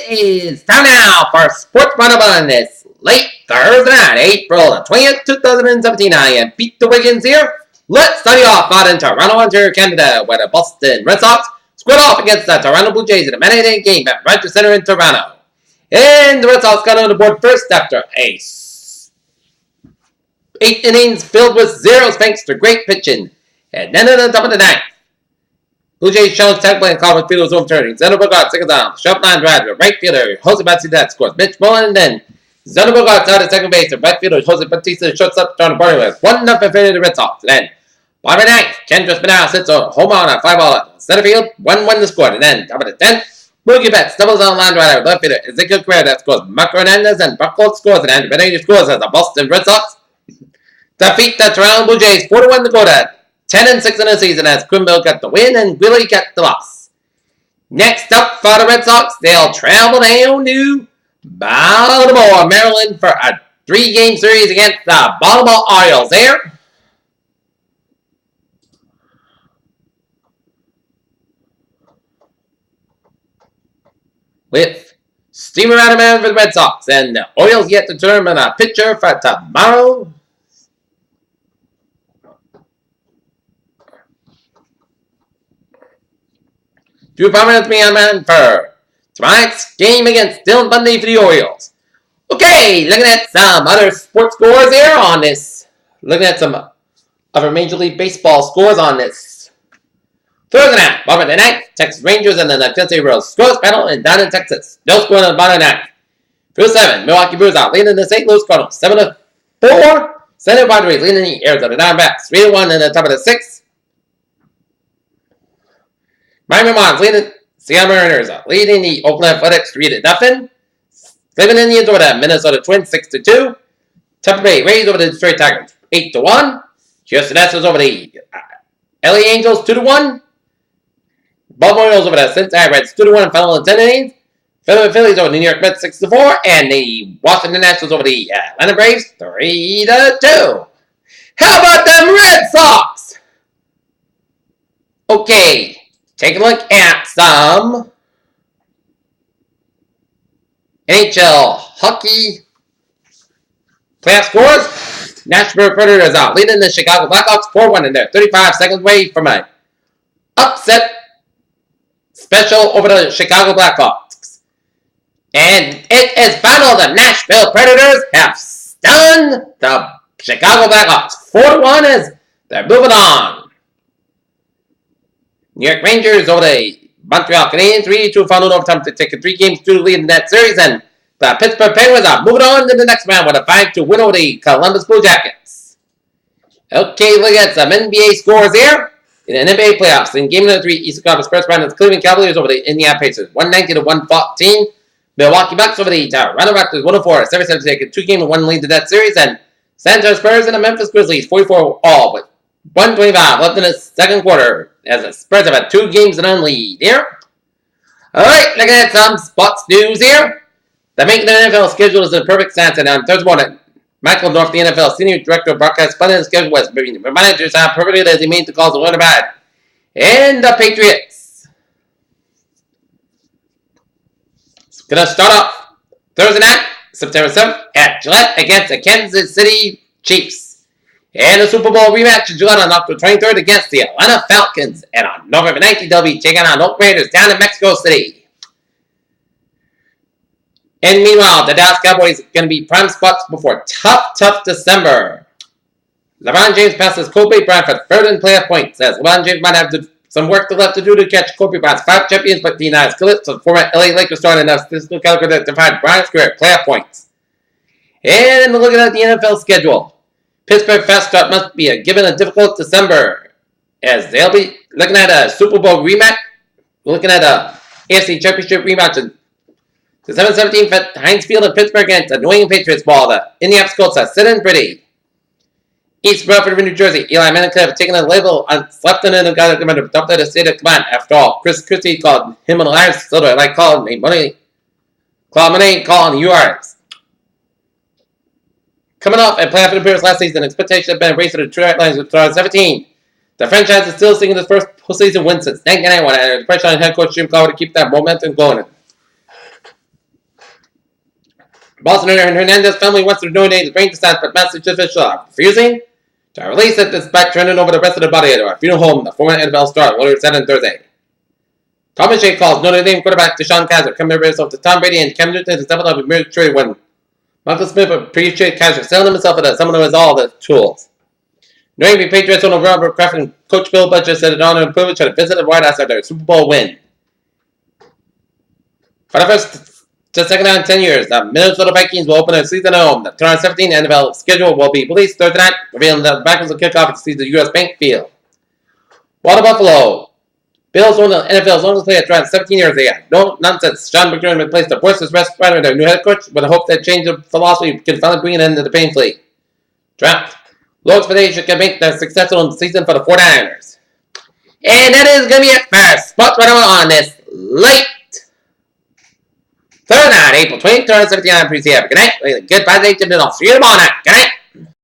is time now for Sports Roundup on this late Thursday night, April the 20th, 2017. I am Pete the Wiggins here. Let's study off out in Toronto, Ontario, Canada, where the Boston Red Sox squared off against the Toronto Blue Jays in a Monday game at Rogers Center in Toronto. And the Red Sox got on the board first after a 8 innings filled with zeros thanks to great pitching. And then at the top of the ninth, Blue Jays challenged tag play and called with Fielder's overturning. Zenobert got second down. Sharp line drive to right fielder Jose Bautista scores. Mitch Mullen, and then Zenobert got out at second base. And right fielder Jose Bautista shortstop trying to party with 1-0 in favor of the Red Sox. And then bottom of the ninth, Kendra Spinell sits a home run on a fly ball at center field. 1-1 to score. And then top of the 10th, Mookie Betts doubles on line drive left fielder Ezekiel Correa that scores. Marco Hernandez and Buck Holt scores. And Andrew Benintendi scores as the Boston Red Sox defeat the Toronto Blue Jays 4-1 to go to 10-6 in the season as Quimby got the win and Willie got the loss. Next up for the Red Sox, they'll travel down to Baltimore, Maryland for a 3-game series against the Baltimore Orioles there. With steamer out of man for the Red Sox, and the Orioles yet to determine a pitcher for tomorrow. Drew Pomeranz me on man for tonight's game against Dylan Bundy for the Orioles. Okay, looking at some other sports scores here on this. Looking at some other Major League Baseball scores on this Thursday night. Bottom of the ninth, Texas Rangers and the Texas Royals scores battle and down in Texas. No score on the bottom of the ninth. Through 7, Milwaukee Brewers out leading the St. Louis Cardinals 7-4. San Padres leading the Arizona Diamondbacks 3-1 in the top of the 6th. Miami Marlins leading Seattle Mariners leading the Oakland Athletics 3-0. Cleveland Indians over the Minnesota Twins 6-2. Tampa Bay Rays over the Detroit Tigers 8-1. Houston Astros over the LA Angels 2-1. Baltimore Orioles over the Cincinnati Reds 2-1 final in 10 innings. Philadelphia Phillies over the New York Mets 6-4, and the Washington Nationals over the Atlanta Braves 3-2. How about them Red Sox? Okay. Take a look at some NHL hockey playoff scores. Nashville Predators out leading the Chicago Blackhawks 4-1 in there. 35 seconds away from an upset special over the Chicago Blackhawks. And it is final. The Nashville Predators have stunned the Chicago Blackhawks 4-1 as they're moving on. New York Rangers over the Montreal Canadiens 3-2 final overtime to take a 3-game lead in that series, and the Pittsburgh Penguins are moving on to the next round with a 5-2 win over the Columbus Blue Jackets. Okay, look at some NBA scores here in the NBA playoffs. In Game No. 3, Eastern Conference first round, the Cleveland Cavaliers over the Indiana Pacers 190-114. Milwaukee Bucks over the Toronto Raptors 104. 7-7 to take a 2-game and 1 lead to that series, and San Antonio Spurs and the Memphis Grizzlies 44 all with 125 left in the second quarter as the Spurs have had 2 games and on lead here. Alright, looking at some sports news here. The making the NFL schedule is in perfect sense, and on Thursday morning, Michael North, the NFL Senior Director of Broadcast, spun in the schedule was reminded us how perfectly as he made the calls to win about. And the Patriots. It's going to start off Thursday night, September 7th, at Gillette against the Kansas City Chiefs. And the Super Bowl rematch in Gillette on October 23rd against the Atlanta Falcons. And on November 19th, they'll be taking on Oakland Raiders down in Mexico City. And meanwhile, the Dallas Cowboys are going to be prime spots before tough December. LeBron James passes Kobe Bryant for third in playoff points, as LeBron James might have some work left to do to catch Kobe Bryant's 5 champions, but denies Phillips, the former LA Lakers star, enough statistical caliber that defined Bryant's career playoff points. And looking at the NFL schedule, Pittsburgh fast start must be given a difficult December, as they'll be looking at a Super Bowl rematch. We're looking at a AFC Championship rematch in the 7-17 at Heinz Field in Pittsburgh against the New England Patriots ball. The Indianapolis Colts are sitting pretty. East Rutherford, New Jersey. Eli Manning could have taken a label on Slepton and got him to dump the state of command. After all, Chris Christie called him an Alliance, so I like calling me money. Claude Money calling you Arts. Coming off and playoff appearance last season, expectations have been raised to the Detroit Lions with 2017. The franchise is still seeking its first postseason win since 1991, and the pressure on head coach Jim Cowher to keep that momentum going. Boston and Hernandez family wants to donate the brain to science, but Massachusetts officials are refusing to release it despite turning over the rest of the body to a funeral home. The former NFL star later said on Thursday. Thomas Shea calls Notre Dame quarterback Deshaun Kaiser compared himself to Tom Brady and Cam Newton as example of a military when Michael Smith appreciated Kaiser selling himself as someone who has all the tools. New England Patriots owner Robert Kraft and coach Bill Belichick said it honor and privilege to visit the White House after their Super Bowl win. For the first to second time in 10 years, the Minnesota Vikings will open their season at home. The 2017 NFL schedule will be released Thursday night, revealing the Vikings will kick off to see the U.S. Bank Field. Water Buffalo. Bills won the NFL's longest play at 17 years. They had no nonsense. Sean McDermott replaced the worst rest rider with their new head coach with the hope that change of philosophy could finally bring an end to the pain fleet. Draft. Low expectations can make their successful season for the 49ers. And that is going to be it for Sports Right on this late Thursday night, April 23rd, 17 on Good night. Goodbye, ladies and gentlemen. I'll see you tomorrow night. Good night.